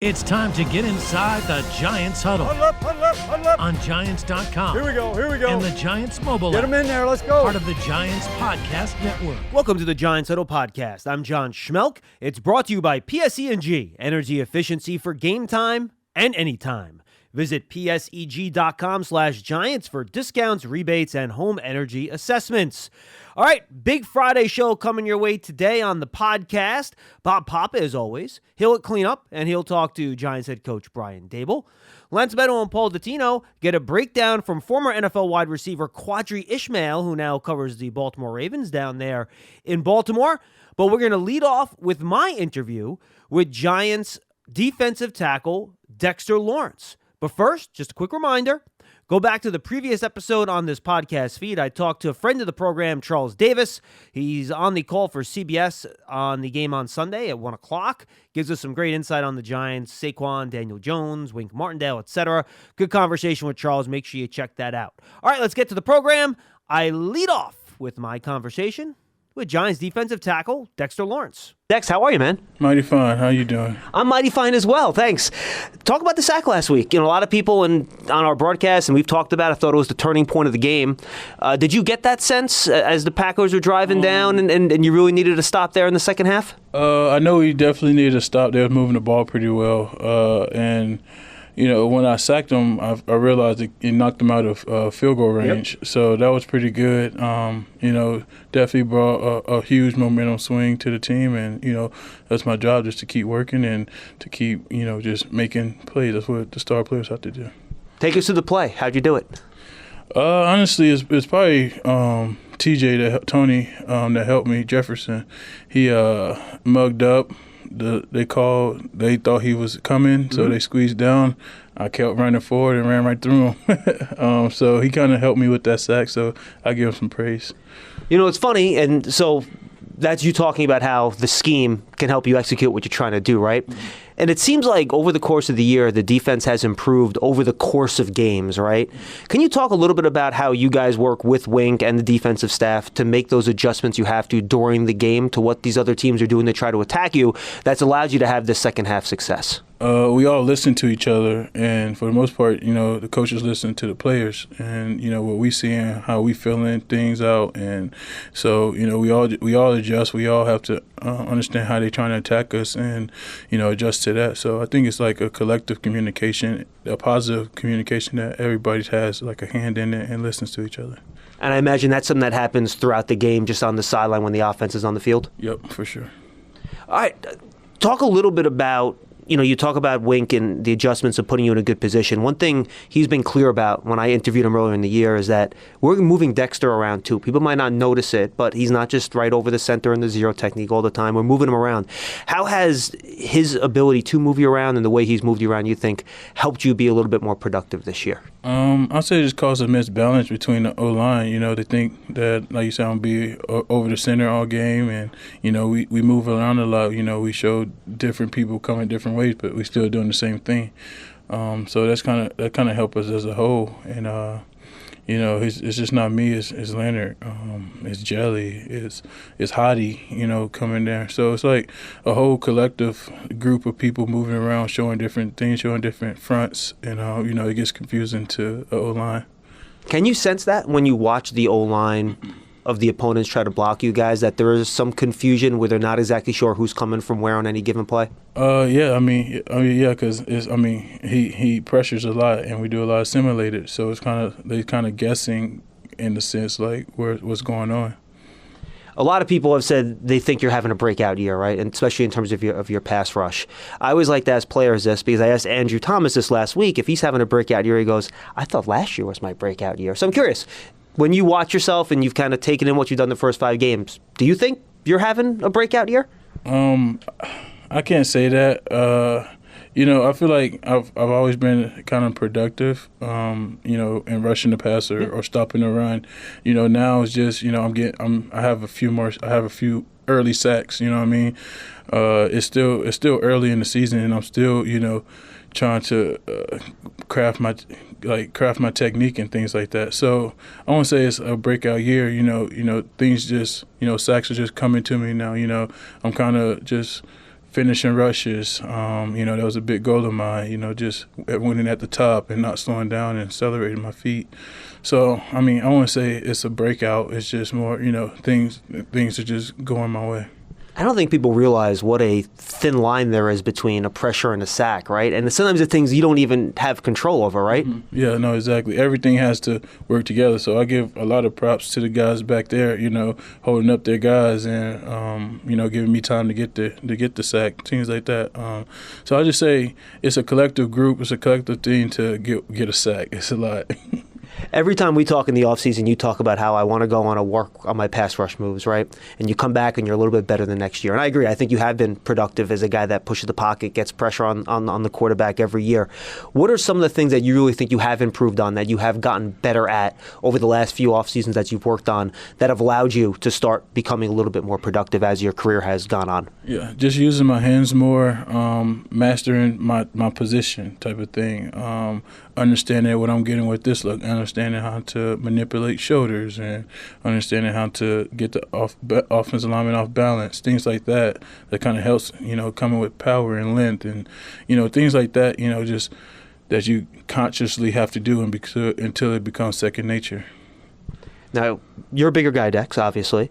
It's time to get inside the Giants huddle. Huddle up, huddle up, huddle up. On Giants.com. Here we go. And the Giants mobile Get app. them in there. Let's go. Part of the Giants Podcast Network. Welcome to the Giants Huddle Podcast. I'm John Schmeelk. It's brought to you by PSE&G, energy efficiency for game time and anytime. Visit pseg.com/Giants for discounts, rebates, and home energy assessments. All right, big Friday show coming your way today on the podcast. Bob Papa, as always, he'll clean up and he'll talk to Giants head coach Brian Daboll. Lance Medow and Paul Dottino get a breakdown from former NFL wide receiver Qadry Ismail, who now covers the Baltimore Ravens down there in Baltimore. But we're going to lead off with my interview with Giants defensive tackle Dexter Lawrence. But first, just a quick reminder, go back to the previous episode on this podcast feed. I talked to a friend of the program, Charles Davis. He's on the call for CBS on the game on Sunday at 1 o'clock. Gives us some great insight on the Giants, Saquon, Daniel Jones, Wink Martindale, etc. Good conversation with Charles. Make sure you check that out. All right, let's get to the program. I lead off with my conversation with Giants defensive tackle Dexter Lawrence. Dex, how are you, man? Mighty fine. How you doing? I'm mighty fine as well, thanks. Talk about the sack last week. You know, a lot of people on our broadcast, and we've talked about it, thought it was the turning point of the game. Did you get that sense as the Packers were driving down and you really needed to stop there in the second half? I know we definitely needed to stop. They were moving the ball pretty well. And, you know, when I sacked them, I realized it knocked them out of field goal range. Yep. So that was pretty good. You know, definitely brought a huge momentum swing to the team. And, you know, that's my job, just to keep working and to keep, you know, just making plays. That's what the star players have to do. Take us to the play. How'd you do it? Honestly, it's probably TJ, Tony, that helped me, Jefferson. He mugged up. They thought he was coming, so they squeezed down. I kept running forward and ran right through him. So he kind of helped me with that sack, so I give him some praise. You know, it's funny, and so that's you talking about how the scheme can help you execute what you're trying to do, right? Mm-hmm. And it seems like over the course of the year, the defense has improved over the course of games, right? Can you talk a little bit about how you guys work with Wink and the defensive staff to make those adjustments you have to during the game to what these other teams are doing to try to attack you that's allowed you to have this second half success? We all listen to each other, and for the most part, you know, the coaches listen to the players, and you know what we seeing, how we feeling things out, and so you know we all adjust. We all have to understand how they're trying to attack us, and you know adjust to that. So I think it's like a collective communication, a positive communication that everybody has like a hand in it and listens to each other. And I imagine that's something that happens throughout the game, just on the sideline when the offense is on the field. Yep, for sure. All right, talk a little bit about. You know, you talk about Wink and the adjustments of putting you in a good position. One thing he's been clear about when I interviewed him earlier in the year is that we're moving Dexter around too. People might not notice it, but he's not just right over the center in the zero technique all the time. We're moving him around. How has his ability to move you around and the way he's moved you around, you think, helped you be a little bit more productive this year? I'd say it just caused a misbalance between the O-line. You know, they think that, like you said, I'm going to be over the center all game, and, you know, we move around a lot. You know, we show different people coming different ways, but we're still doing the same thing. So that kind of helped us as a whole. And, you know, it's just not me. It's Leonard. It's Jelly. It's Hottie, you know, coming there. So it's like a whole collective group of people moving around, showing different things, showing different fronts. And, you know, it gets confusing to the O-line. Can you sense that when you watch the O-line of the opponents try to block you guys, that there is some confusion where they're not exactly sure who's coming from where on any given play? Yeah, yeah, because he pressures a lot, and we do a lot of simulated, so it's they kind of guessing in the sense like what's going on. A lot of people have said they think you're having a breakout year, right? And especially in terms of your pass rush. I always like to ask players this because I asked Andrew Thomas this last week if he's having a breakout year. He goes, "I thought last year was my breakout year." So I'm curious. When you watch yourself and you've kind of taken in what you've done the first 5 games, do you think you're having a breakout year? I can't say that. You know, I feel like I've always been kind of productive, you know, in rushing the passer or stopping the run. You know, now it's just, you know, I have a few early sacks, you know what I mean? It's still early in the season, and I'm still, you know, trying to craft my technique and things like that. So I won't say it's a breakout year. You know, things just, you know, sacks are just coming to me now. You know, I'm kind of just, finishing rushes. That was a big goal of mine, just winning at the top and not slowing down and accelerating my feet. So, I wouldn't say it's a breakout. It's just more, things are just going my way. I don't think people realize what a thin line there is between a pressure and a sack, right? And sometimes the things you don't even have control over, right? Mm-hmm. Yeah, no, exactly. Everything has to work together. So I give a lot of props to the guys back there, holding up their guys and, giving me time to get the sack, things like that. So I just say it's a collective group. It's a collective thing to get a sack. It's a lot. Every time we talk in the offseason, you talk about how I want to go on a work on my pass rush moves, right? And you come back and you're a little bit better the next year. And I agree. I think you have been productive as a guy that pushes the pocket, gets pressure on the quarterback every year. What are some of the things that you really think you have improved on, that you have gotten better at over the last few off seasons that you've worked on, that have allowed you to start becoming a little bit more productive as your career has gone on? Yeah, just using my hands more, mastering my position type of thing, understanding what I'm getting with this look, understanding how to manipulate shoulders, and understanding how to get the offensive lineman off balance, things like that kind of helps, coming with power and length and, things like that, just that you consciously have to do until it becomes second nature. Now, you're a bigger guy, Dex, obviously.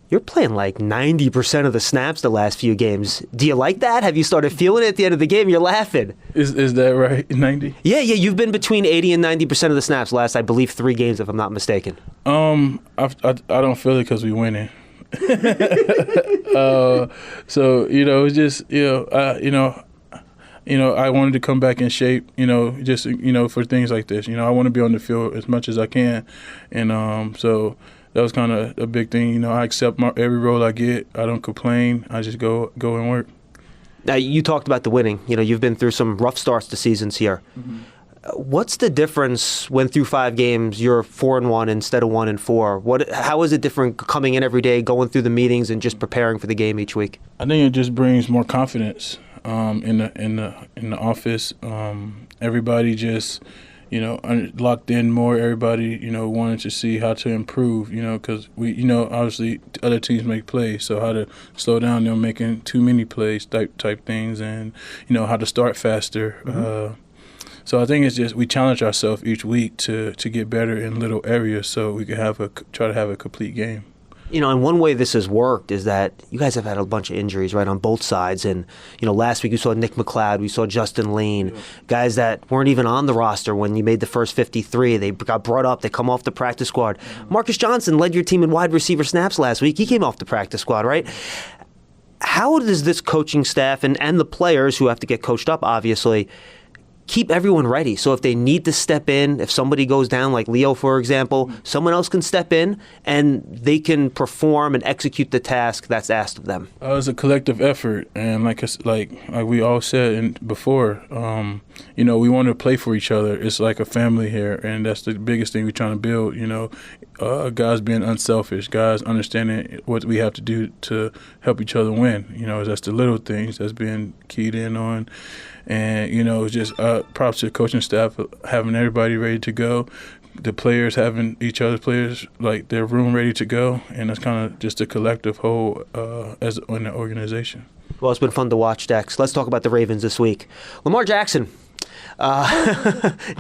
You're playing like 90% of the snaps the last few games. Do you like that? Have you started feeling it at the end of the game? You're laughing. Is that right? 90? Yeah. You've been between 80 and 90% of the snaps last, I believe, 3 games, if I'm not mistaken. I don't feel it because we're winning. So it's just I wanted to come back in shape. Just for things like this. I want to be on the field as much as I can, and so. That was kind of a big thing. I accept every role I get. I don't complain. I just go and work. Now, you talked about the winning. You've been through some rough starts to seasons here. Mm-hmm. What's the difference when through 5 games you're 4-1 instead of 1-4? How is it different coming in every day, going through the meetings, and just preparing for the game each week? I think it just brings more confidence in the office. Everybody just. Locked in more. Everybody, wanted to see how to improve, because we, obviously other teams make plays, so how to slow down them making too many plays type things, and, how to start faster. Mm-hmm. So I think it's just we challenge ourselves each week to get better in little areas so we can try to have a complete game. And one way this has worked is that you guys have had a bunch of injuries, right, on both sides. And, last week you saw Nick McLeod, we saw Justin Lane, guys that weren't even on the roster when you made the first 53. They got brought up. They come off the practice squad. Marcus Johnson led your team in wide receiver snaps last week. He came off the practice squad, right? How does this coaching staff and the players who have to get coached up, obviously, keep everyone ready? So if they need to step in, if somebody goes down, like Leo, for example, someone else can step in and they can perform and execute the task that's asked of them. It's a collective effort, and like we all said before, we want to play for each other. It's like a family here, and that's the biggest thing we're trying to build. Guys being unselfish, guys understanding what we have to do to help each other win. That's the little things that's being keyed in on. And, just props to the coaching staff having everybody ready to go, the players having each other's players, like their room ready to go. And that's kind of just a collective whole as in the organization. Well, it's been fun to watch, Dex. Let's talk about the Ravens this week. Lamar Jackson.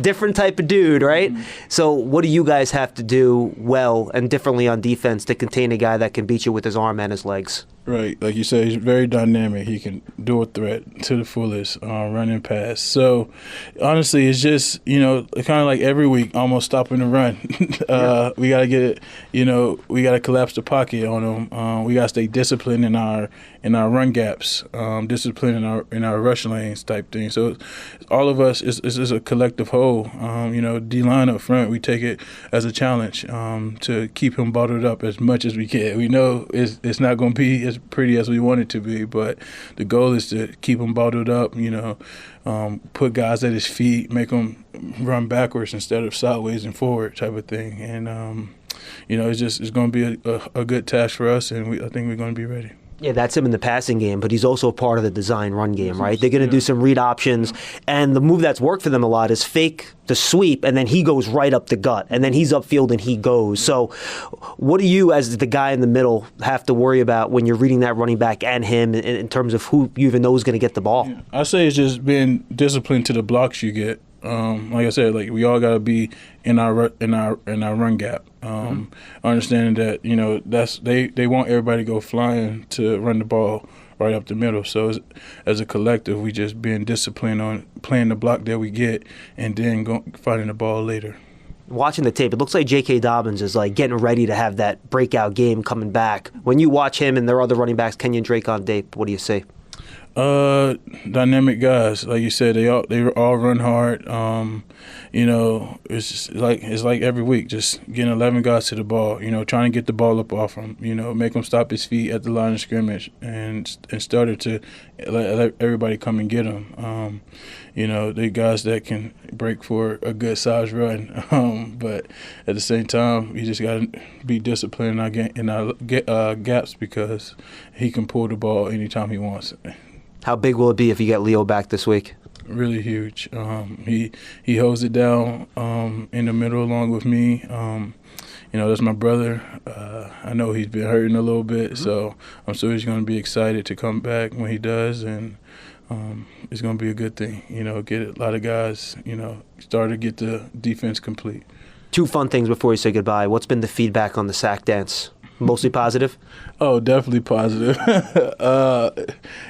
Different type of dude, right? Mm-hmm. So what do you guys have to do well and differently on defense to contain a guy that can beat you with his arm and his legs? Right. Like you said, he's very dynamic. He can do a threat to the fullest, run and pass. So, honestly, it's just, kind of like every week, almost stopping the run. We got to get it, we got to collapse the pocket on him. We got to stay disciplined in our run gaps, disciplined in our rush lanes type thing. So, all of us, is a collective whole. D-line up front, we take it as a challenge to keep him bottled up as much as we can. We know it's not going to be as pretty as we want it to be, but the goal is to keep him bottled up, put guys at his feet, make them run backwards instead of sideways and forward type of thing. And, it's going to be a good task for us, and I think we're going to be ready. Yeah, that's him in the passing game, but he's also a part of the design run game, right? They're going to do some read options, and the move that's worked for them a lot is fake the sweep, and then he goes right up the gut, and then he's upfield and he goes. So what do you, as the guy in the middle, have to worry about when you're reading that running back and him in terms of who you even know is going to get the ball? Yeah. I say it's just being disciplined to the blocks you get. Like I said, like we all got to be in our run gap. Understanding that that's they want everybody to go flying to run the ball right up the middle. So as a collective, we just being disciplined on playing the block that we get, and then finding the ball later. Watching the tape, it looks like J.K. Dobbins is like getting ready to have that breakout game coming back. When you watch him and their other running backs, Kenyon Drake on tape, what do you say? Dynamic guys, like you said, they all run hard. It's like every week, just getting 11 guys to the ball. Trying to get the ball up off him. Make him stop his feet at the line of scrimmage, and started to let everybody come and get him. They guys that can break for a good size run. But at the same time, you just got to be disciplined in our gaps, because he can pull the ball anytime he wants it. How big will it be if you get Leo back this week? Really huge. He holds it down in the middle along with me. That's my brother. I know he's been hurting a little bit, so I'm sure he's going to be excited to come back when he does, and it's going to be a good thing. Get a lot of guys, start to get the defense complete. Two fun things before you say goodbye. What's been the feedback on the sack dance? Mostly positive? Oh, definitely positive.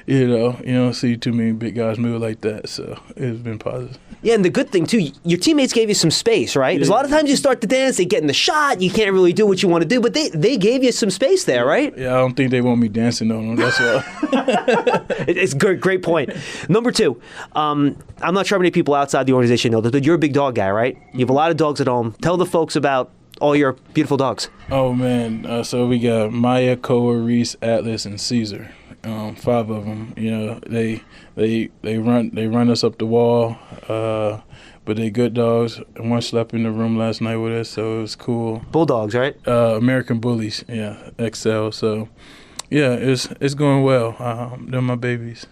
You don't see too many big guys move like that, so it's been positive. Yeah, and the good thing, too, your teammates gave you some space, right? Because a lot of times you start to dance, they get in the shot, you can't really do what you want to do, but they gave you some space there, right? Yeah, I don't think they want me dancing on them, that's why. It's great point. Number two, I'm not sure how many people outside the organization know this, but you're a big dog guy, right? You have a lot of dogs at home. Tell the folks about all your beautiful dogs. Oh, man. So we got Maya, Koa, Reese, Atlas, and Caesar. 5 of them. They run us up the wall, but they good dogs. One slept in the room last night with us, so it was cool. Bulldogs, right? American Bullies, yeah, XL. So, yeah, it's going well. They're my babies.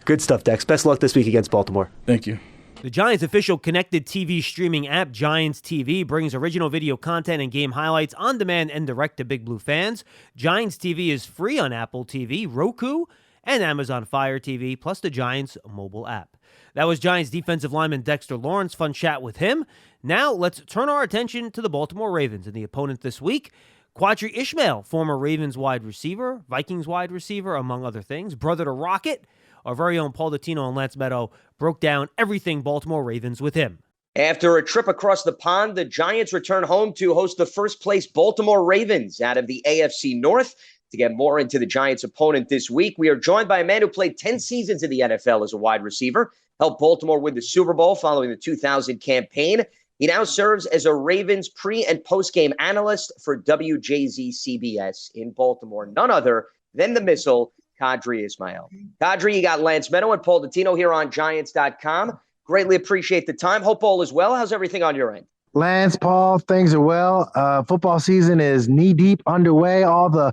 Good stuff, Dex. Best luck this week against Baltimore. Thank you. The Giants' official connected TV streaming app, Giants TV, brings original video content and game highlights on demand and direct to Big Blue fans. Giants TV is free on Apple TV, Roku, and Amazon Fire TV, plus the Giants mobile app. That was Giants defensive lineman Dexter Lawrence. Fun chat with him. Now let's turn our attention to the Baltimore Ravens and the opponent this week. Qadry Ismail, former Ravens wide receiver, Vikings wide receiver, among other things, brother to Rocket. Our very own Paul Dottino and Lance Medow broke down everything Baltimore Ravens with him. After a trip across the pond, the Giants return home to host the first-place Baltimore Ravens out of the AFC North. To get more into the Giants' opponent this week, we are joined by a man who played 10 seasons in the NFL as a wide receiver, helped Baltimore win the Super Bowl following the 2000 campaign. He now serves as a Ravens pre- and post-game analyst for WJZ-CBS in Baltimore. None other than the missile, Qadry Ismail. Qadry, you got Lance Medow and Paul Dottino here on Giants.com. Greatly appreciate the time. Hope all is well. How's everything on your end? Lance, Paul, things are well. Football season is knee-deep underway. All the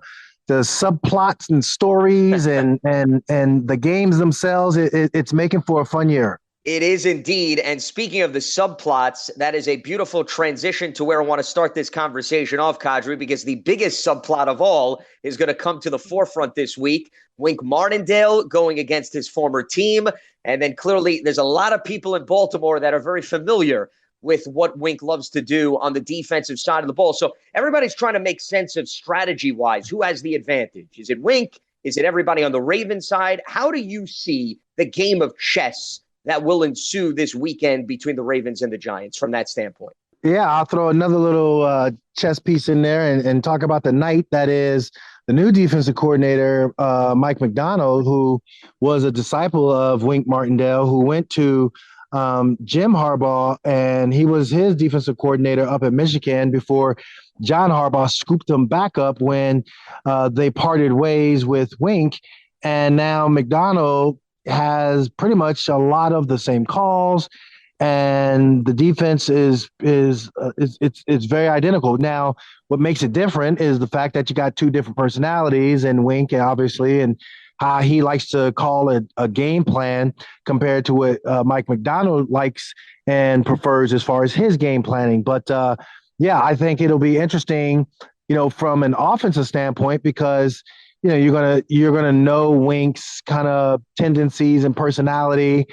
subplots and stories and the games themselves, it's making for a fun year. It is indeed. And speaking of the subplots, that is a beautiful transition to where I want to start this conversation off, Qadry, because the biggest subplot of all is going to come to the forefront this week. Wink Martindale going against his former team. And then clearly there's a lot of people in Baltimore that are very familiar with what Wink loves to do on the defensive side of the ball. So everybody's trying to make sense of strategy-wise. Who has the advantage? Is it Wink? Is it everybody on the Ravens side? How do you see the game of chess that will ensue this weekend between the Ravens and the Giants from that standpoint? Yeah, I'll throw another little chess piece in there and talk about the night that is the new defensive coordinator, Mike Macdonald, who was a disciple of Wink Martindale, who went to Jim Harbaugh, and he was his defensive coordinator up at Michigan before John Harbaugh scooped him back up when they parted ways with Wink. And now Macdonald has pretty much a lot of the same calls and the defense is it's very identical. Now, what makes it different is the fact that you got two different personalities, and Wink, obviously, and how he likes to call it a game plan compared to what Mike Macdonald likes and prefers as far as his game planning. But yeah, I think it'll be interesting, from an offensive standpoint, because you're gonna know Wink's kind of tendencies and personality,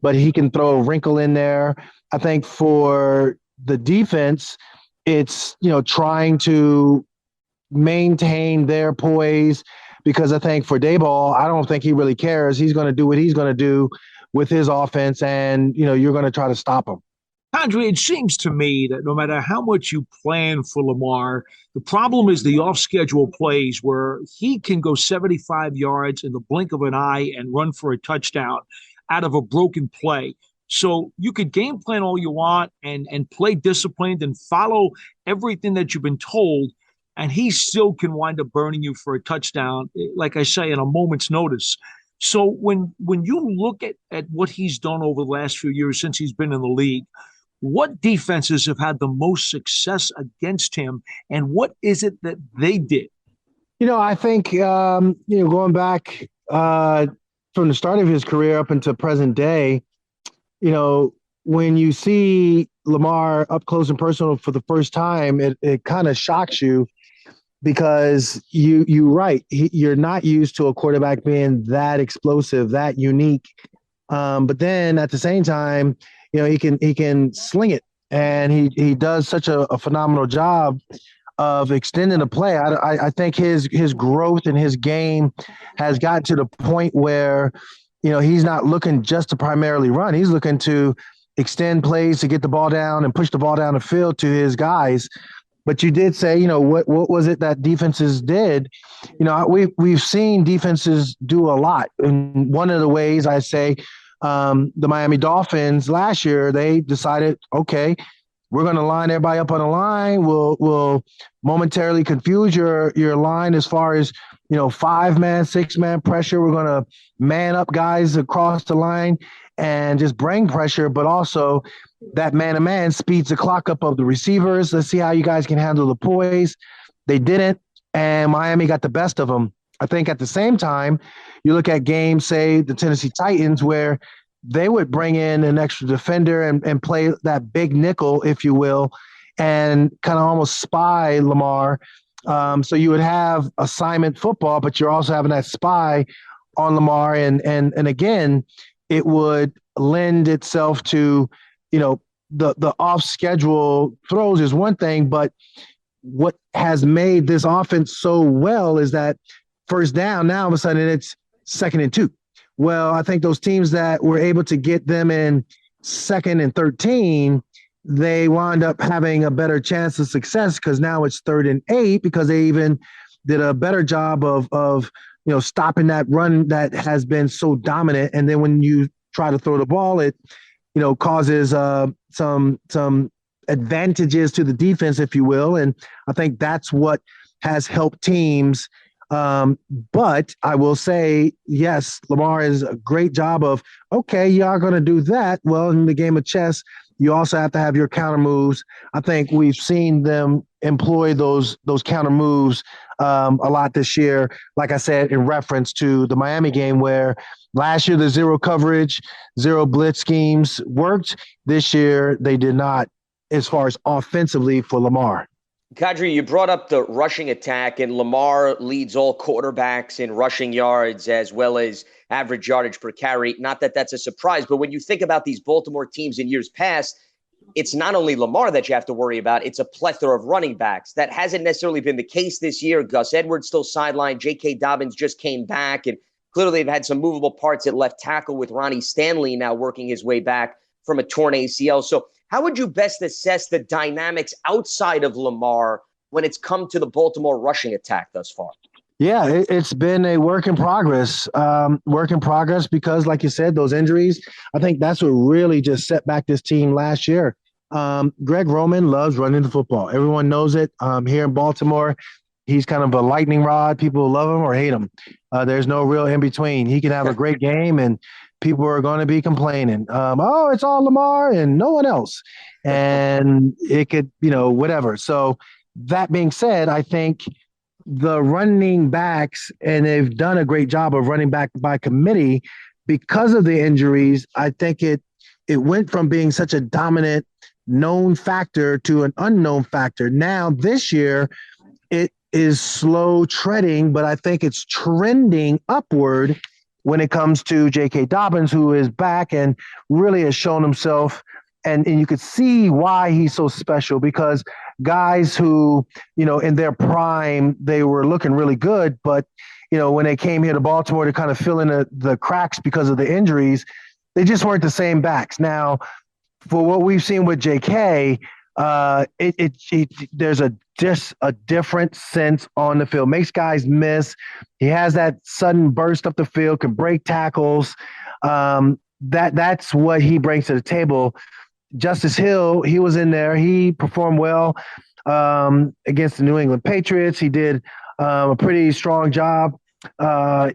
but he can throw a wrinkle in there. I think for the defense, it's trying to maintain their poise, because I think for Daboll, I don't think he really cares. He's going to do what he's going to do with his offense, and you're going to try to stop him. Qadry, it seems to me that no matter how much you plan for Lamar, the problem is the off-schedule plays where he can go 75 yards in the blink of an eye and run for a touchdown out of a broken play. So you could game plan all you want and play disciplined and follow everything that you've been told, and he still can wind up burning you for a touchdown, like I say, in a moment's notice. So when you look at what he's done over the last few years since he's been in the league, what defenses have had the most success against him, and what is it that they did? I think, going back from the start of his career up until present day, when you see Lamar up close and personal for the first time, it kind of shocks you, because you're right. You're not used to a quarterback being that explosive, that unique. But then at the same time, he can sling it, and he does such a phenomenal job of extending the play. I think his growth in his game has gotten to the point where, he's not looking just to primarily run. He's looking to extend plays to get the ball down and push the ball down the field to his guys. But you did say, what was it that defenses did? We've seen defenses do a lot. And one of the ways I say, the Miami Dolphins last year, they decided, okay, we're going to line everybody up on a line. We'll momentarily confuse your line as far as, 5-man, 6-man pressure. We're going to man up guys across the line and just bring pressure, but also that man-to-man speeds the clock up of the receivers. Let's see how you guys can handle the poise. They didn't, and Miami got the best of them. I think at the same time, you look at games, say the Tennessee Titans, where they would bring in an extra defender and play that big nickel, if you will, and kind of almost spy Lamar. So you would have assignment football, but you're also having that spy on Lamar. And again, it would lend itself to, the off-schedule throws is one thing, but what has made this offense so well is that first down, now all of a sudden it's 2nd and 2. Well, I think those teams that were able to get them in 2nd and 13, they wound up having a better chance of success, because now it's 3rd and 8, because they even did a better job of stopping that run that has been so dominant. And then when you try to throw the ball, it causes some advantages to the defense, if you will. And I think that's what has helped teams. But I will say, yes, Lamar is a great job of, okay, you are going to do that. Well, in the game of chess, you also have to have your counter moves. I think we've seen them employ those counter moves a lot this year. Like I said, in reference to the Miami game, where last year the zero coverage, zero blitz schemes worked. This year they did not, as far as offensively for Lamar. Qadry, you brought up the rushing attack, and Lamar leads all quarterbacks in rushing yards as well as average yardage per carry. Not that that's a surprise, but when you think about these Baltimore teams in years past, it's not only Lamar that you have to worry about, it's a plethora of running backs. That hasn't necessarily been the case this year. Gus Edwards still sidelined. J.K. Dobbins just came back, and clearly they've had some movable parts at left tackle with Ronnie Stanley now working his way back from a torn ACL. So how would you best assess the dynamics outside of Lamar when it's come to the Baltimore rushing attack thus far? Yeah, it's been a work in progress. Because, like you said, those injuries, I think that's what really just set back this team last year. Greg Roman loves running the football. Everyone knows it. Here in Baltimore, he's kind of a lightning rod. People love him or hate him. There's no real in between. He can have a great game, and people are going to be complaining. Oh, it's all Lamar and no one else. And it could, whatever. So that being said, I think the running backs, and they've done a great job of running back by committee because of the injuries. I think it went from being such a dominant known factor to an unknown factor. Now this year, it is slow treading, but I think it's trending upward when it comes to J.K. Dobbins, who is back and really has shown himself. And you could see why he's so special, because guys who, in their prime, they were looking really good. But, when they came here to Baltimore to kind of fill in the cracks because of the injuries, they just weren't the same backs. Now, for what we've seen with J.K., there's just a different sense on the field. Makes guys miss. He has that sudden burst up the field, can break tackles. That's what he brings to the table. Justice Hill, he was in there. He performed well against the New England Patriots. He did a pretty strong job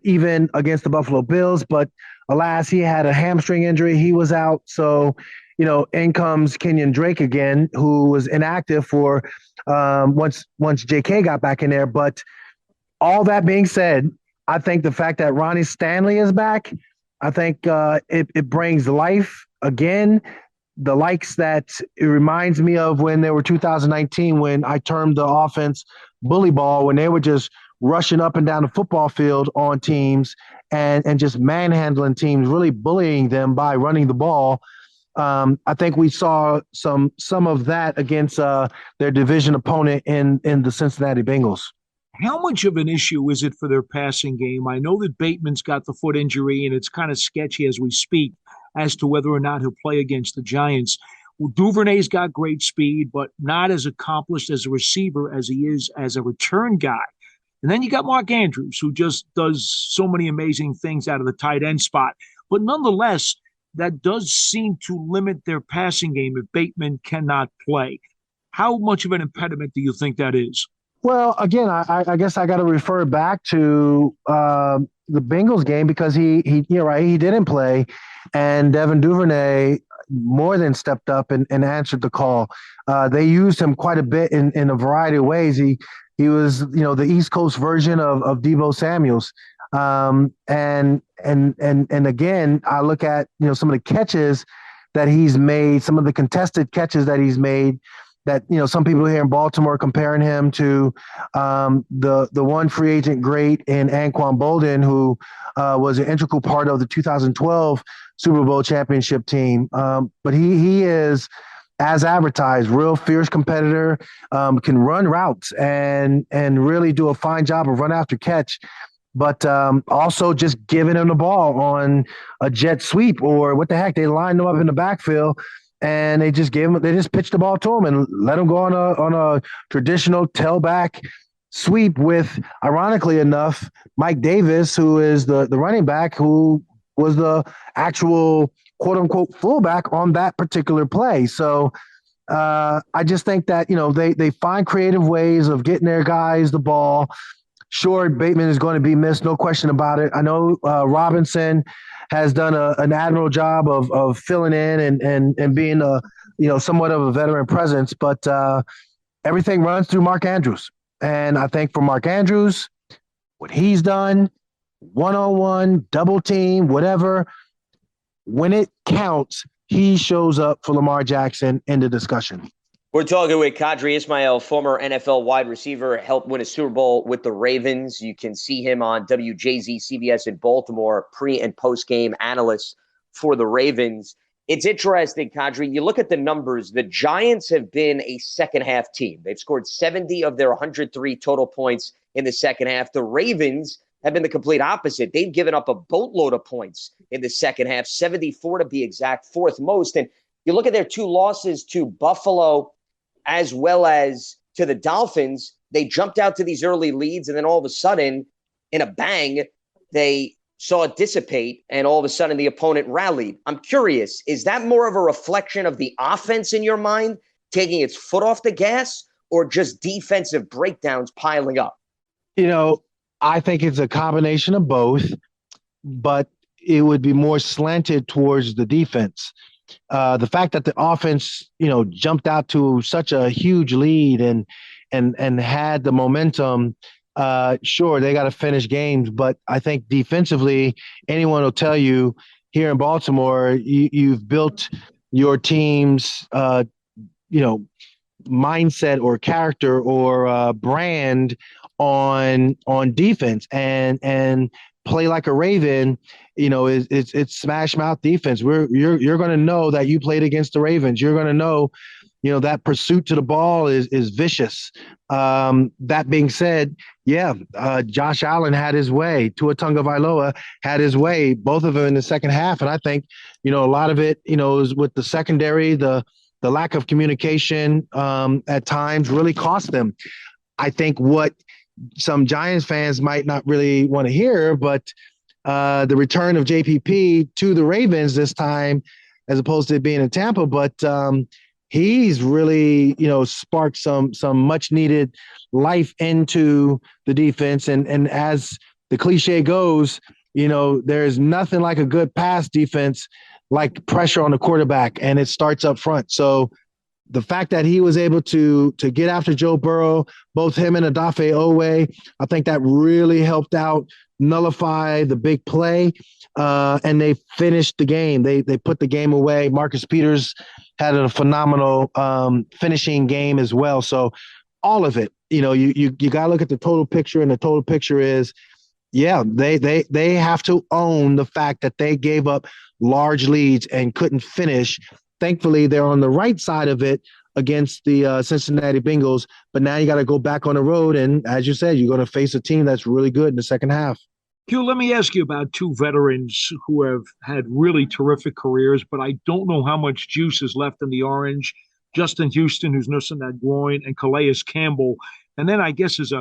even against the Buffalo Bills. But alas, he had a hamstring injury. He was out. So, in comes Kenyon Drake again, who was inactive for once JK got back in there. But all that being said, I think the fact that Ronnie Stanley is back, I think it brings life again. The likes that it reminds me of when they were 2019, when I termed the offense bully ball, when they were just rushing up and down the football field on teams and just manhandling teams, really bullying them by running the ball. I think we saw some of that against their division opponent in the Cincinnati Bengals. How much of an issue is it for their passing game? I know that Bateman's got the foot injury, and it's kind of sketchy as we speak as to whether or not he'll play against the Giants. Well, Duvernay's got great speed, but not as accomplished as a receiver as he is as a return guy. And then you got Mark Andrews, who just does so many amazing things out of the tight end spot. But nonetheless, that does seem to limit their passing game if Bateman cannot play. How much of an impediment do you think that is? Well, again, I guess I got to refer back to the Bengals game, because he didn't play, and Devin Duvernay more than stepped up and answered the call. They used him quite a bit in a variety of ways. He was, the East Coast version of Deebo Samuels. And again, I look at, some of the catches that he's made, some of the contested catches that he's made, that, some people here in Baltimore comparing him to the one free agent great in Anquan Bolden, who was an integral part of the 2012 Super Bowl championship team. But he is, as advertised, real fierce competitor, can run routes and really do a fine job of run after catch. But also just giving him the ball on a jet sweep, or what the heck, they lined him up in the backfield and they just pitched the ball to him and let him go on a traditional tailback sweep with, ironically enough, Mike Davis, who is the running back, who was the actual quote unquote fullback on that particular play. So I just think that, they find creative ways of getting their guys the ball. Sure, Bateman is going to be missed, no question about it. I know Robinson has done an admirable job of filling in and being somewhat of a veteran presence, but everything runs through Mark Andrews. And I think for Mark Andrews, what he's done, one-on-one, double team, whatever, when it counts, he shows up for Lamar Jackson in the discussion. We're talking with Qadry Ismail, former NFL wide receiver, helped win a Super Bowl with the Ravens. You can see him on WJZ CBS in Baltimore, pre- and post-game analyst for the Ravens. It's interesting, Qadry. You look at the numbers. The Giants have been a second-half team. They've scored 70 of their 103 total points in the second half. The Ravens have been the complete opposite. They've given up a boatload of points in the second half, 74 to be exact, fourth most. And you look at their two losses to Buffalo as well as to the Dolphins, they jumped out to these early leads, and then all of a sudden, in a bang, they saw it dissipate, and all of a sudden the opponent rallied. I'm curious, is that more of a reflection of the offense in your mind, taking its foot off the gas, or just defensive breakdowns piling up? I think it's a combination of both, but it would be more slanted towards the defense. The fact that the offense, jumped out to such a huge lead and had the momentum. Sure, they got to finish games, but I think defensively, anyone will tell you here in Baltimore, you've built your team's, mindset or character or brand on defense and play like a Raven. It's smash mouth defense. You're going to know that you played against the Ravens. You're going to know, that pursuit to the ball is vicious. That being said, Josh Allen had his way. Tua Tagovailoa had his way, both of them in the second half. And I think, a lot of it, is with the secondary, the lack of communication at times really cost them. I think what some Giants fans might not really want to hear, but the return of JPP to the Ravens this time, as opposed to being in Tampa, but he's really, sparked some much needed life into the defense. And as the cliche goes, there's nothing like a good pass defense, like pressure on the quarterback, and it starts up front. So the fact that he was able to get after Joe Burrow, both him and Odafe Owe, I think that really helped out nullify the big play. And they finished the game. They put the game away. Marcus Peters had a phenomenal finishing game as well. So all of it, you got to look at the total picture, and the total picture is, they have to own the fact that they gave up large leads and couldn't finish. Thankfully, they're on the right side of it against the Cincinnati Bengals. But now you got to go back on the road. And as you said, you're going to face a team that's really good in the second half. Hugh, let me ask you about two veterans who have had really terrific careers, but I don't know how much juice is left in the orange. Justin Houston, who's nursing that groin, and Calais Campbell. And then I guess as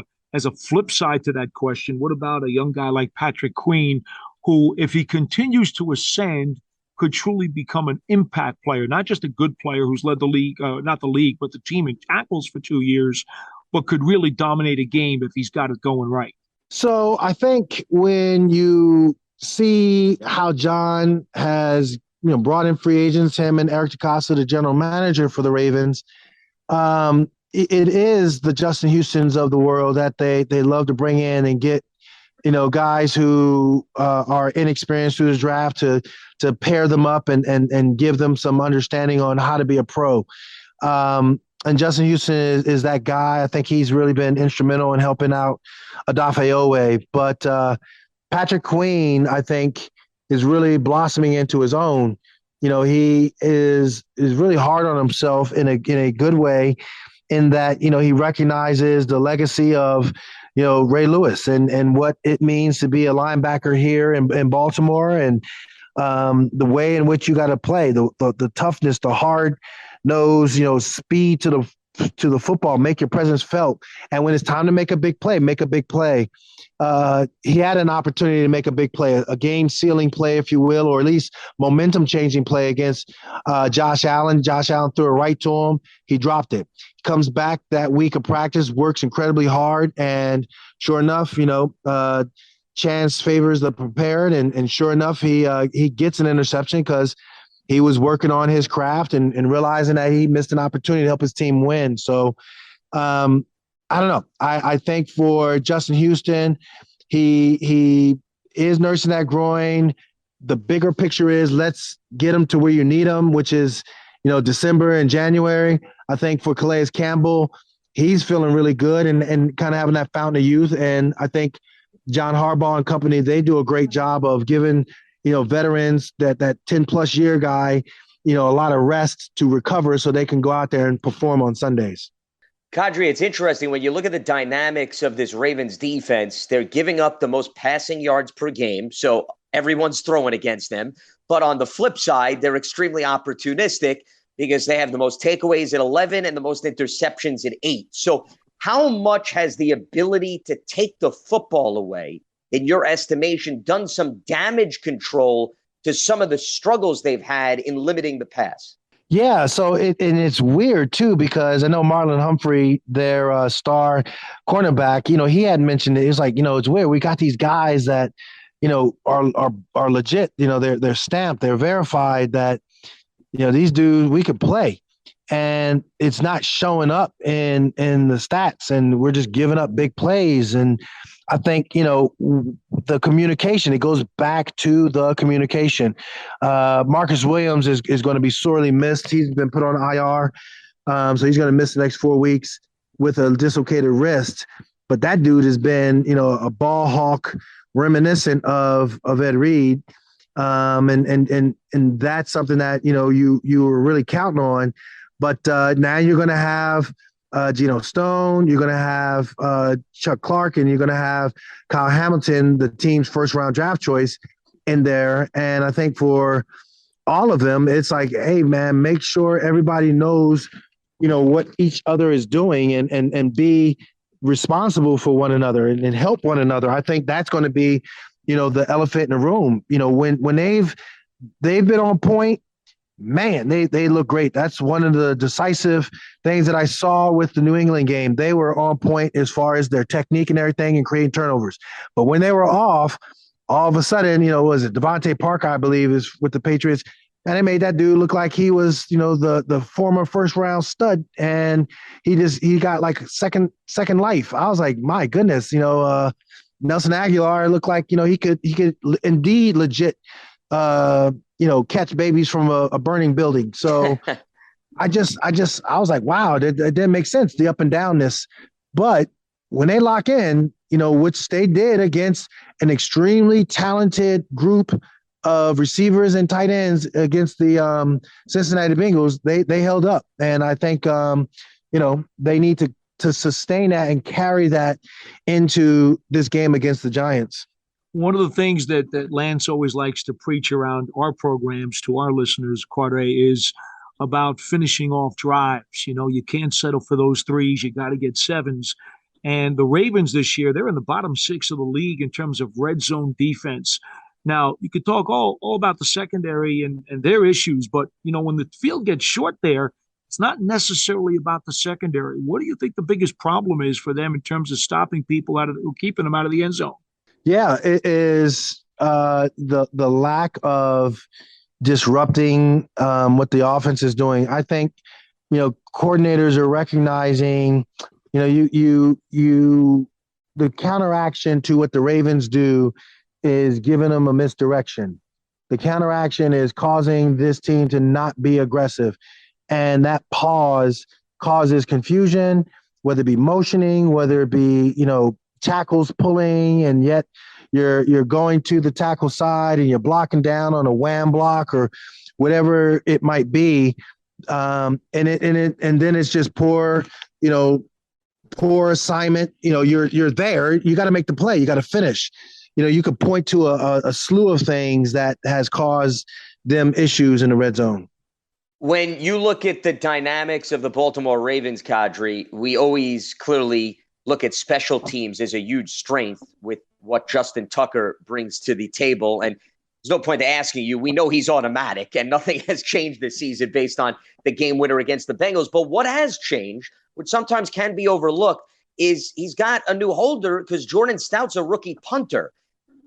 a flip side to that question, what about a young guy like Patrick Queen, who, if he continues to ascend, could truly become an impact player, not just a good player who's led the league, not the league, but the team in tackles for 2 years, but could really dominate a game if he's got it going right? So I think when you see how John has, brought in free agents, him and Eric DeCosta, the general manager for the Ravens, it is the Justin Houstons of the world that they love to bring in and get, guys who are inexperienced through the draft to pair them up and give them some understanding on how to be a pro. And Justin Houston is that guy. I think he's really been instrumental in helping out Odafe Owe. But Patrick Queen, I think, is really blossoming into his own. He is really hard on himself in a good way, in that, he recognizes the legacy of, Ray Lewis and what it means to be a linebacker here in Baltimore, and the way in which you got to play, the toughness, the hard nose, speed to the football, make your presence felt. And when it's time to make a big play, make a big play. He had an opportunity to make a big play, a game-sealing play, if you will, or at least momentum-changing play against Josh Allen. Josh Allen threw it right to him. He dropped it. Comes back that week of practice, works incredibly hard, and sure enough, chance favors the prepared, and sure enough, he gets an interception because he was working on his craft and realizing that he missed an opportunity to help his team win. So, I don't know. I think for Justin Houston, he is nursing that groin. The bigger picture is, let's get him to where you need him, which is, December and January. I think for Calais Campbell, he's feeling really good and kind of having that fountain of youth. And I think John Harbaugh and company, they do a great job of giving, veterans, that 10-plus year guy, a lot of rest to recover so they can go out there and perform on Sundays. Qadry, it's interesting when you look at the dynamics of this Ravens defense. They're giving up the most passing yards per game, so everyone's throwing against them. But on the flip side, they're extremely opportunistic because they have the most takeaways at 11 and the most interceptions at 8. So how much has the ability to take the football away, in your estimation, done some damage control to some of the struggles they've had in limiting the pass? Yeah, so it's weird too, because I know Marlon Humphrey, their star cornerback, he had mentioned it. He was like, it's weird. We got these guys that, are legit. They're stamped, they're verified that these dudes we could play, and it's not showing up in the stats, and we're just giving up big plays. And I think the communication, it goes back to the communication. Marcus Williams is going to be sorely missed. He's been put on IR, so he's going to miss the next 4 weeks with a dislocated wrist. But that dude has been a ball hawk reminiscent of Ed Reed. And that's something that you were really counting on, but now you're going to have Geno Stone, you're going to have Chuck Clark, and you're going to have Kyle Hamilton, the team's first round draft choice, in there. And I think for all of them, it's like, hey man, make sure everybody knows what each other is doing, and be responsible for one another, and help one another. I think that's going to be the elephant in the room. When they've been on point, man, they look great. That's one of the decisive things that I saw with the New England game. They were on point as far as their technique and everything, and creating turnovers. But when they were off, all of a sudden, was it Devontae Parker, I believe, is with the Patriots, and they made that dude look like he was, the former first round stud, and he got like second life. I was like, my goodness, Nelson Aguilar looked like he could indeed legit catch babies from a burning building. So I was like, wow, that didn't make sense, the up and downness. But when they lock in, which they did against an extremely talented group of receivers and tight ends against the Cincinnati Bengals, they held up. And I think they need to sustain that and carry that into this game against the Giants. One of the things that Lance always likes to preach around our programs to our listeners, Qadry, is about finishing off drives. You can't settle for those threes. You got to get sevens. And the Ravens this year, they're in the bottom 6 of the league in terms of red zone defense. Now, you could talk all about the secondary and their issues, but, when the field gets short there, it's not necessarily about the secondary. What do you think the biggest problem is for them in terms of stopping people keeping them out of the end zone? Yeah, it is the lack of disrupting what the offense is doing. I think, coordinators are recognizing, the counteraction to what the Ravens do is giving them a misdirection. The counteraction is causing this team to not be aggressive. And that pause causes confusion, whether it be motioning, whether it be, tackles pulling, and yet you're going to the tackle side and you're blocking down on a wham block or whatever it might be. And then it's just poor assignment. You're there, you got to make the play, you got to finish. You could point to a slew of things that has caused them issues in the red zone. When you look at the dynamics of the Baltimore Ravens, Qadry, we always clearly look at special teams as a huge strength with what Justin Tucker brings to the table. And there's no point to asking you. We know he's automatic, and nothing has changed this season based on the game winner against the Bengals. But what has changed, which sometimes can be overlooked, is he's got a new holder because Jordan Stout's a rookie punter.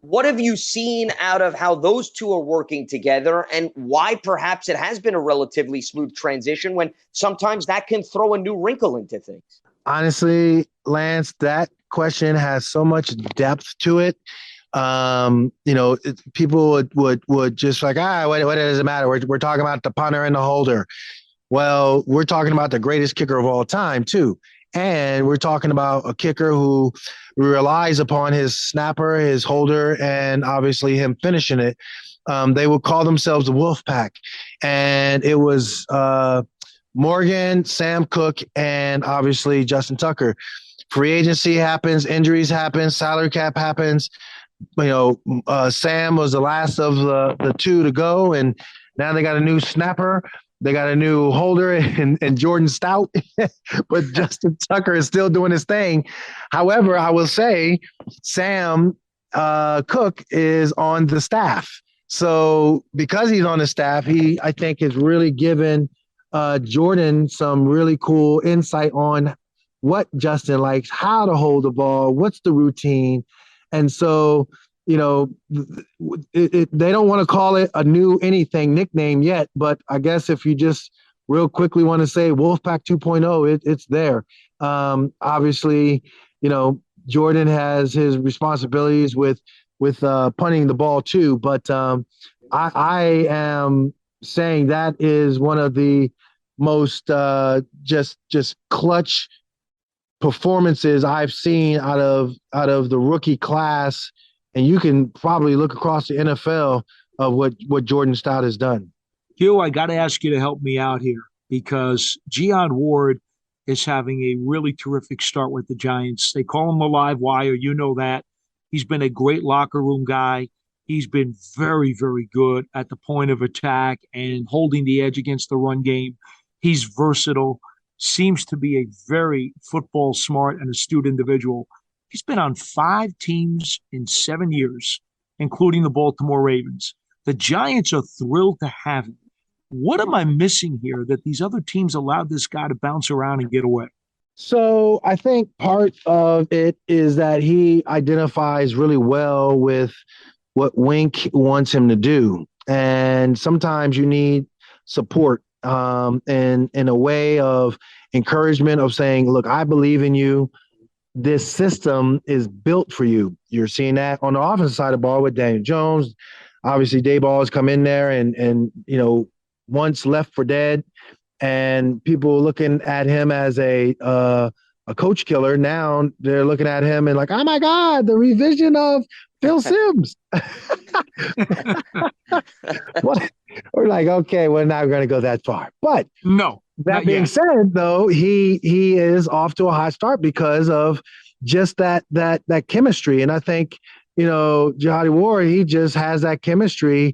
What have you seen out of how those two are working together, and why perhaps it has been a relatively smooth transition when sometimes that can throw a new wrinkle into things? Honestly, Lance, that question has so much depth to it. People would just like, what does it matter? We're talking about the punter and the holder. Well, we're talking about the greatest kicker of all time too. And we're talking about a kicker who relies upon his snapper, his holder, and obviously him finishing it. They would call themselves the Wolf Pack. And it was Morgan, Sam Cook, and obviously Justin Tucker. Free agency happens, injuries happen, salary cap happens. Sam was the last of the two to go, and now they got a new snapper. They got a new holder and Jordan Stout, but Justin Tucker is still doing his thing. However, I will say Sam Cook is on the staff. So because he's on the staff, he, I think, has really given Jordan some really cool insight on what Justin likes, how to hold the ball, what's the routine. And so, they don't want to call it a new anything nickname yet, but I guess if you just real quickly want to say Wolfpack 2.0, it's there. Obviously, Jordan has his responsibilities with punting the ball too, but I am saying that is one of the most just clutch performances I've seen out of the rookie class, and you can probably look across the NFL of what Jordan Stout has done. Hugh, I got to ask you to help me out here because Gian Ward is having a really terrific start with the Giants. They call him the live wire. You know that. He's been a great locker room guy. He's been very, very good at the point of attack and holding the edge against the run game. He's versatile, seems to be a very football smart and astute individual. He's been on 5 teams in 7 years, including the Baltimore Ravens. The Giants are thrilled to have him. What am I missing here that these other teams allowed this guy to bounce around and get away? So I think part of it is that he identifies really well with what Wink wants him to do. And sometimes you need support in a way of encouragement of saying, look, I believe in you. This system is built for you. You're seeing that on the offensive side of the ball with Daniel Jones. Obviously, Daboll has come in there and once left for dead, and people looking at him as a coach killer. Now they're looking at him and like, oh my God, the revision of Phil Simms. What? We're like, okay, we're not going to go that far. But no. That being said, though, he is off to a hot start because of just that chemistry, and I think Jihadi Ward, he just has that chemistry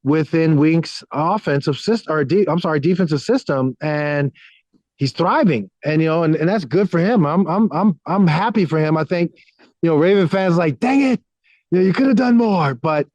within Wink's defensive system, and he's thriving, and and that's good for him. I'm happy for him. I think Raven fans like, dang it, you could have done more, but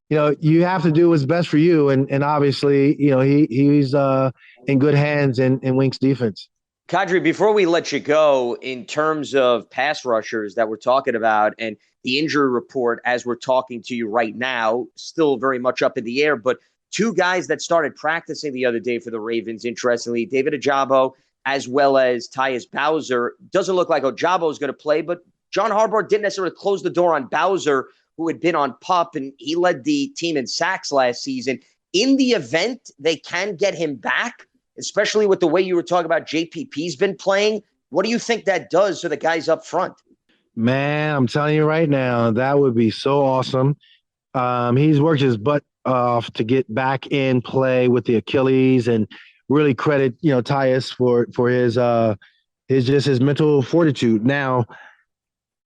you have to do what's best for you, and obviously he's in good hands in Wink's defense. Qadry, before we let you go, in terms of pass rushers that we're talking about and the injury report as we're talking to you right now, still very much up in the air, but 2 guys that started practicing the other day for the Ravens, interestingly, David Ojabo as well as Tyus Bowser. Doesn't look like Ojabo is going to play, but John Harbaugh didn't necessarily close the door on Bowser, who had been on PUP, and he led the team in sacks last season. In the event they can get him back, especially with the way you were talking about JPP's been playing, what do you think that does to the guys up front? Man, I'm telling you right now, that would be so awesome. He's worked his butt off to get back in play with the Achilles, and really credit, Tyus for his mental fortitude. Now,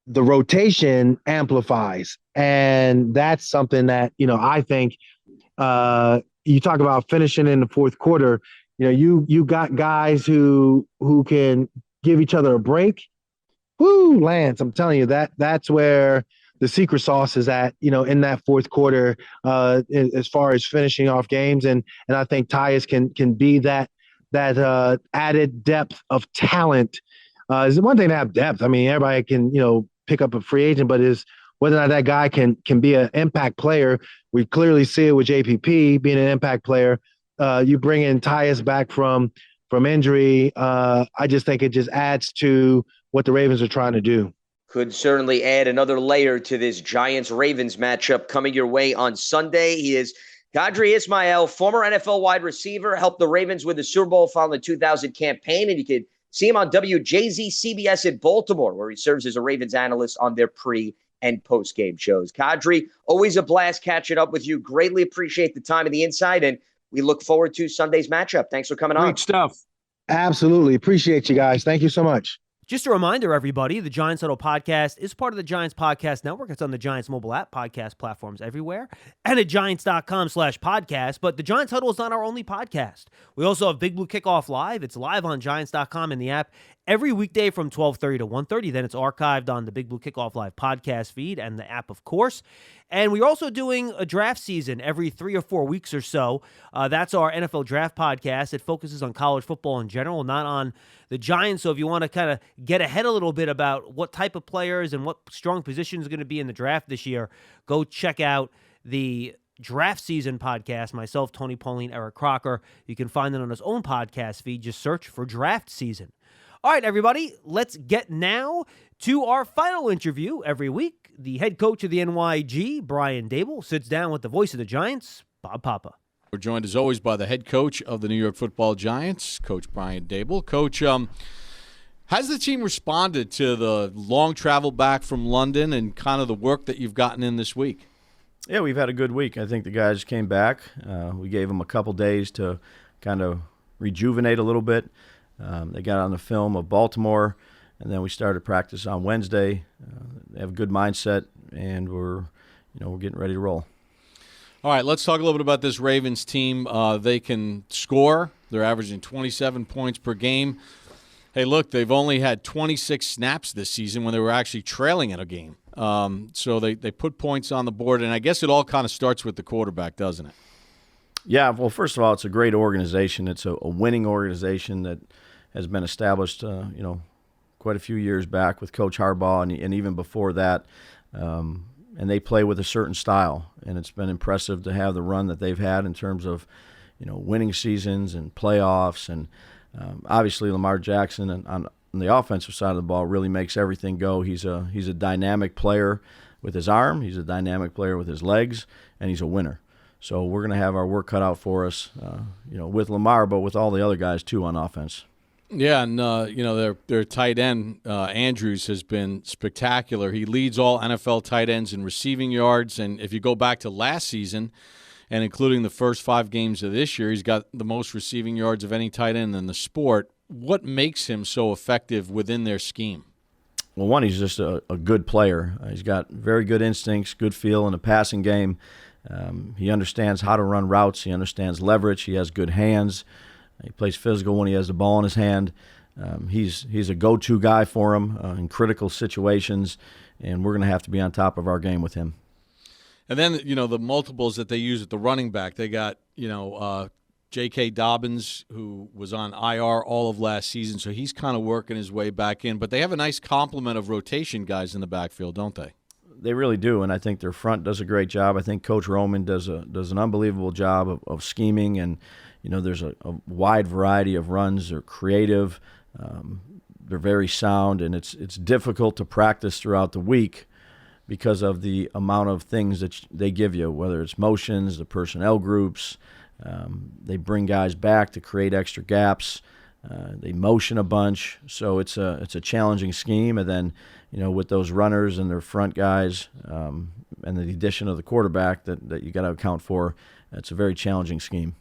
the rotation amplifies, and that's something that, I think you talk about finishing in the fourth quarter. You got guys who can give each other a break. Woo, Lance, I'm telling you, that's where the secret sauce is at, in that fourth quarter, as far as finishing off games. And I think Tyus can be that added depth of talent. It's one thing to have depth. I mean, everybody can, pick up a free agent, but is whether or not that guy can be an impact player. We clearly see it with JPP being an impact player. You bring in Tyus back from injury. I just think it just adds to what the Ravens are trying to do. Could certainly add another layer to this Giants-Ravens matchup coming your way on Sunday. He is Qadry Ismail, former NFL wide receiver, helped the Ravens win the Super Bowl following the 2000 campaign, and you could see him on WJZ CBS in Baltimore, where he serves as a Ravens analyst on their pre- and post-game shows. Qadry, always a blast catching up with you. Greatly appreciate the time and the insight, and we look forward to Sunday's matchup. Thanks for coming on. Great stuff. Absolutely. Appreciate you guys. Thank you so much. Just a reminder, everybody, the Giants Huddle podcast is part of the Giants Podcast Network. It's on the Giants mobile app, podcast platforms everywhere, and at giants.com/podcast. But the Giants Huddle is not our only podcast. We also have Big Blue Kickoff Live. It's live on giants.com in the app every weekday from 12:30 to 1:30. Then it's archived on the Big Blue Kickoff Live podcast feed and the app, of course. And we're also doing a draft season every 3 or 4 weeks or so. That's our NFL Draft podcast. It focuses on college football in general, not on the Giants. So if you want to kind of get ahead a little bit about what type of players and what strong positions are going to be in the draft this year, go check out the Draft Season podcast. Myself, Tony Pauline, Eric Crocker. You can find it on his own podcast feed. Just search for Draft Season. All right, everybody, let's get now to our final interview every week. The head coach of the NYG, Brian Daboll, sits down with the voice of the Giants, Bob Papa. We're joined, as always, by the head coach of the New York Football Giants, Coach Brian Daboll. Coach, has the team responded to the long travel back from London and kind of the work that you've gotten in this week? Yeah, we've had a good week. I think the guys came back. We gave them a couple days to kind of rejuvenate a little bit. They got on the film of Baltimore, and then we started practice on Wednesday. They have a good mindset, and we're getting ready to roll. All right, let's talk a little bit about this Ravens team. They can score. They're averaging 27 points per game. Hey, look, they've only had 26 snaps this season when they were actually trailing in a game. So they put points on the board, and I guess it all kind of starts with the quarterback, doesn't it? Yeah, well, first of all, it's a great organization. It's a winning organization that has been established, quite a few years back with Coach Harbaugh and even before that. And they play with a certain style, and it's been impressive to have the run that they've had in terms of, winning seasons and playoffs. And obviously Lamar Jackson on the offensive side of the ball really makes everything go. He's a dynamic player with his arm. He's a dynamic player with his legs, and he's a winner. So we're going to have our work cut out for us, with Lamar, but with all the other guys too on offense. Yeah, and their tight end Andrews has been spectacular. He leads all NFL tight ends in receiving yards, and if you go back to last season, and including the first 5 games of this year, he's got the most receiving yards of any tight end in the sport. What makes him so effective within their scheme? Well, one, he's just a good player. He's got very good instincts, good feel in the passing game. He understands how to run routes. He understands leverage. He has good hands. He plays physical when he has the ball in his hand. He's a go-to guy for him in critical situations, and we're going to have to be on top of our game with him. And then, the multiples that they use at the running back, they got, J.K. Dobbins, who was on IR all of last season, so he's kind of working his way back in. But they have a nice complement of rotation guys in the backfield, don't they? They really do, and I think their front does a great job. I think Coach Roman does an unbelievable job of scheming, and there's a wide variety of runs. They're creative, they're very sound, and it's difficult to practice throughout the week because of the amount of things that they give you, whether it's motions, the personnel groups. They bring guys back to create extra gaps. They motion a bunch, so it's a challenging scheme. And then, with those runners and their front guys, and the addition of the quarterback that you got to account for, it's a very challenging scheme.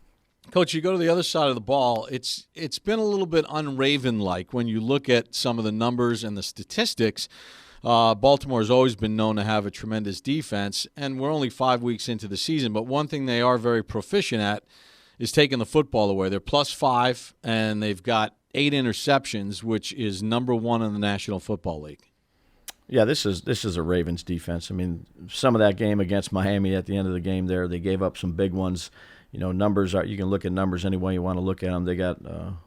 Coach, you go to the other side of the ball. It's been a little bit un-Raven-like when you look at some of the numbers and the statistics. Baltimore has always been known to have a tremendous defense, and we're only 5 weeks into the season. But one thing they are very proficient at is taking the football away. They're +5, and they've got 8 interceptions, which is number 1 in the National Football League. Yeah, this is a Ravens defense. I mean, some of that game against Miami at the end of the game there, they gave up some big ones. Numbers are, you can look at numbers any way you want to look at them. They got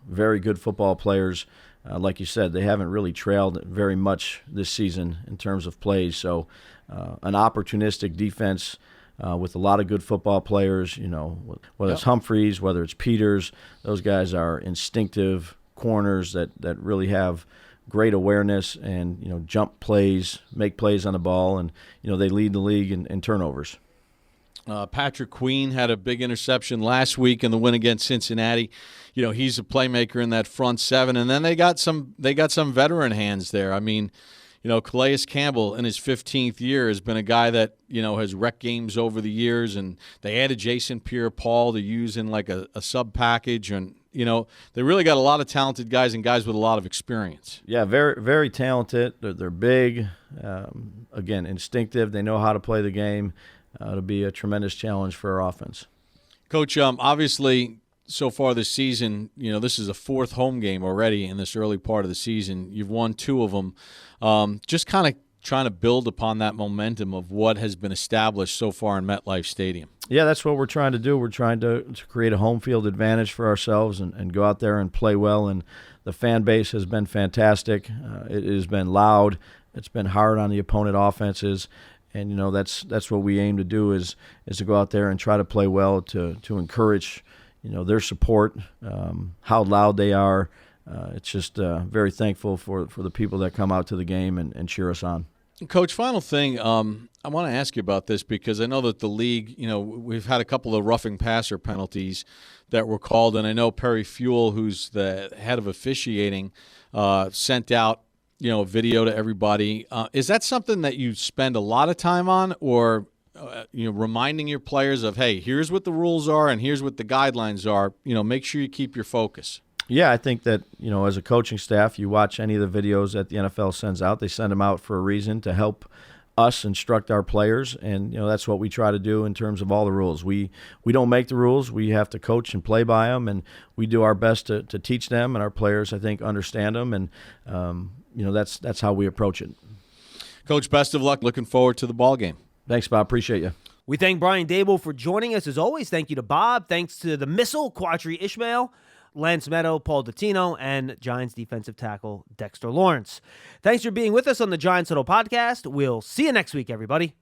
very good football players. Like you said, they haven't really trailed very much this season in terms of plays. So an opportunistic defense with a lot of good football players, whether it's Humphreys, whether it's Peters, those guys are instinctive corners that really have great awareness and, jump plays, make plays on the ball, and, they lead the league in turnovers. Patrick Queen had a big interception last week in the win against Cincinnati. He's a playmaker in that front 7, and then they got some veteran hands there. I mean, Calais Campbell in his 15th year has been a guy that has wrecked games over the years, and they added Jason Pierre-Paul to use in like a sub package, and they really got a lot of talented guys and guys with a lot of experience. Yeah, very very talented. They're big, again instinctive. They know how to play the game. It'll be a tremendous challenge for our offense. Coach, obviously so far this season, this is a fourth home game already in this early part of the season. You've won 2 of them. Just kind of trying to build upon that momentum of what has been established so far in MetLife Stadium. Yeah, that's what we're trying to do. We're trying to create a home field advantage for ourselves and go out there and play well. And the fan base has been fantastic. It has been loud. It's been hard on the opponent offenses. And, that's what we aim to do is to go out there and try to play well, to encourage, their support, how loud they are. It's just very thankful for the people that come out to the game and cheer us on. Coach, final thing, I want to ask you about this because I know that the league, we've had a couple of roughing passer penalties that were called, and I know Perry Fuel, who's the head of officiating, sent out, a video to everybody. Is that something that you spend a lot of time on, or reminding your players of, hey, here's what the rules are and here's what the guidelines are? Make sure you keep your focus. Yeah, I think that, as a coaching staff, you watch any of the videos that the NFL sends out. They send them out for a reason, to help us instruct our players, and that's what we try to do in terms of all the rules. We don't make the rules. We have to coach and play by them, and we do our best to teach them, and our players, I think, understand them, and that's how we approach it. Coach, best of luck. Looking forward to the ball game. Thanks, Bob. Appreciate you. We thank Brian Daboll for joining us as always. Thank you to Bob. Thanks to the missile, Qadry Ismail, Lance Medow, Paul Dottino, and Giants defensive tackle Dexter Lawrence. Thanks for being with us on the Giants Huddle podcast. We'll see you next week, everybody.